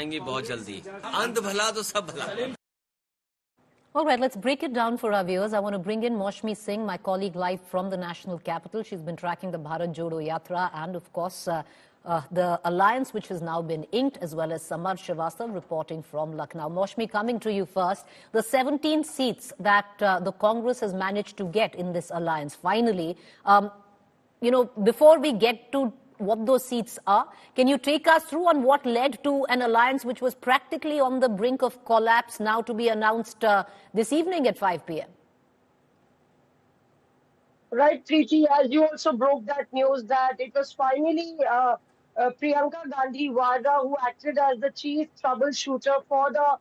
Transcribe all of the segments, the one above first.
आएंगे बहुत जल्दी। अंत भला तो सब भला। All right, let's break it down for our viewers. I want to bring in Maushmi Singh, my colleague live from the national capital. She's been tracking the Bharat Jodo Yatra and, of course, the alliance which has now been inked, as well as Samar Srivastava reporting from Lucknow. Maushmi, coming to you first. The 17 seats that the Congress has managed to get in this alliance, finally, before we get to what those seats are, can you take us through on what led to an alliance which was practically on the brink of collapse, now to be announced this evening at 5 p.m.? Right, Preeti, as you also broke that news that it was finally Priyanka Gandhi Wada who acted as the chief troubleshooter for the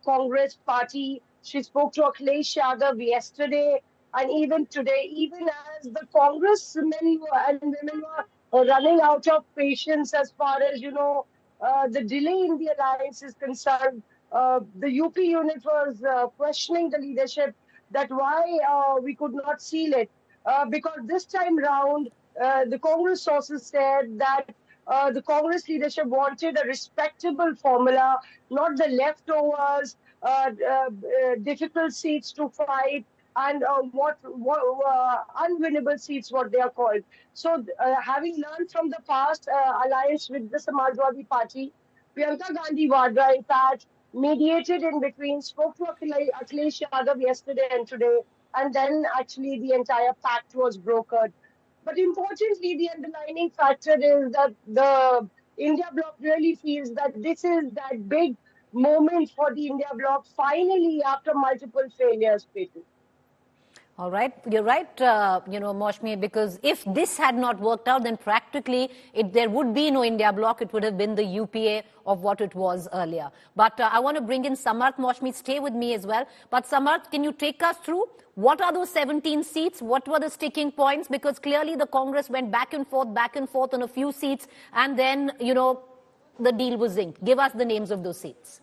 Congress party. She spoke to Akhilesh Yadav yesterday and even today, even as the congressmen and women were running out of patience as far as, the delay in the alliance is concerned. The UP unit was questioning the leadership that why we could not seal it. Because this time round, the Congress sources said that the Congress leadership wanted a respectable formula, not the leftovers, difficult seats to fight, and unwinnable seats, what they are called. So, having learned from the past alliance with the Samajwadi party, Priyanka Gandhi Wada, in fact, mediated in between, spoke to Akhilesh Yadav yesterday and today, and then actually the entire pact was brokered. But importantly, the underlining factor is that the India bloc really feels that this is that big moment for the India bloc finally after multiple failures, Preeti. All right, you're right, Maushmi, because if this had not worked out, then practically there would be no India bloc. It would have been the UPA of what it was earlier. But I want to bring in Samarth. Maushmi, stay with me as well. But Samarth, can you take us through what are those 17 seats? What were the sticking points? Because clearly the Congress went back and forth on a few seats, and then, the deal was inked. Give us the names of those seats.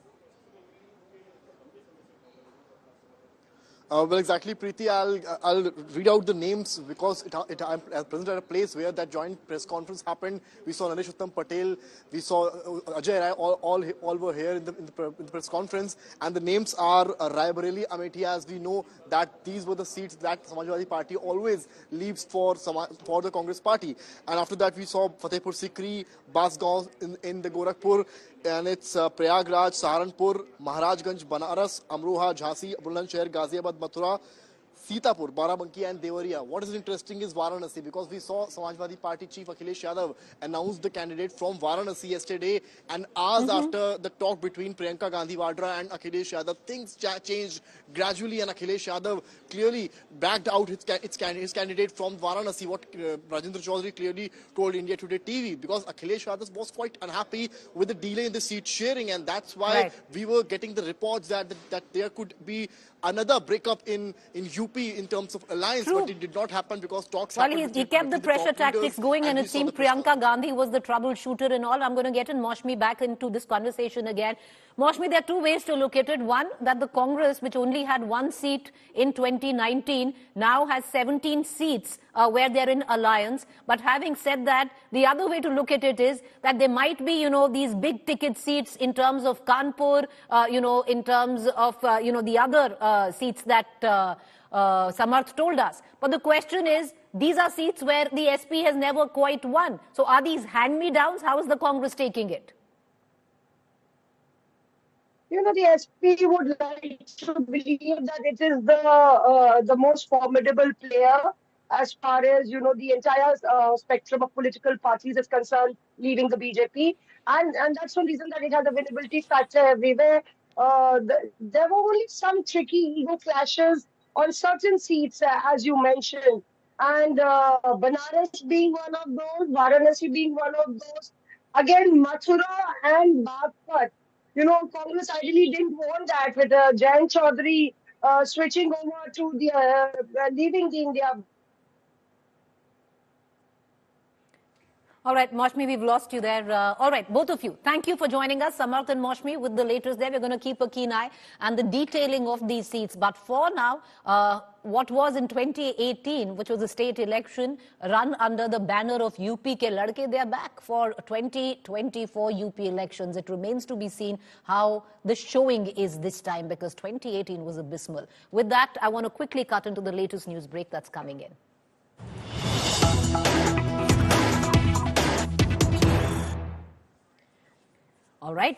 Well, exactly, Preeti. I'll read out the names because I'm present at a place where that joint press conference happened. We saw Naresh Uttam Patel, we saw Ajay Rai, all were here in the press conference, and the names are Rai Bareli, Amethi, as we know that these were the seats that Samajwadi Party always leaves for the Congress Party. And after that, we saw Fatehpur Sikri, Basgaon in the Gorakhpur, and it's Prayagraj, Saharanpur, Maharajganj, Banaras, Amroha, Jhansi, Bulandshahr, Ghaziabad, Mathura, Sitapur, Barabanki and Devariya. What is interesting is Varanasi, because we saw Samajwadi Party Chief Akhilesh Yadav announce the candidate from Varanasi yesterday, and hours after the talk between Priyanka Gandhi Wada and Akhilesh Yadav, things changed gradually, and Akhilesh Yadav clearly backed out his candidate from Varanasi, what Rajendra Chaudhary clearly told India Today TV, because Akhilesh Yadav was quite unhappy with the delay in the seat sharing, and that's why we were getting the reports that there could be another breakup in UP in terms of alliance, but it did not happen because talks happened. He kept the pressure tactics going, and it seemed Priyanka Gandhi was the troubleshooter and all. I'm going to get in Maushmi back into this conversation again. Maushmi, there are two ways to look at it. One, that the Congress, which only had one seat in 2019, now has 17 seats where they're in alliance. But having said that, the other way to look at it is that there might be, these big ticket seats in terms of Kanpur, in terms of, the other seats that Samarth told us. But the question is, these are seats where the SP has never quite won. So are these hand-me-downs? How is the Congress taking it? The SP would like to believe that it is the most formidable player as far as, the entire spectrum of political parties is concerned, leaving the BJP. And that's one reason that it has a winnability factor everywhere. There were only some tricky ego clashes on certain seats, as you mentioned. And Banaras being one of those, Varanasi being one of those. Again, Mathura and Bagpat. Congress ideally didn't want that with Jayant Chaudhary switching over to leaving the India. All right, Moshmi, we've lost you there. All right, both of you, thank you for joining us. Samarth and Moshmi with the latest there. We're going to keep a keen eye and the detailing of these seats. But for now, what was in 2018, which was a state election run under the banner of UP Ke Ladke, they are back for 2024 UP elections. It remains to be seen how the showing is this time, because 2018 was abysmal. With that, I want to quickly cut into the latest news break that's coming in. All right.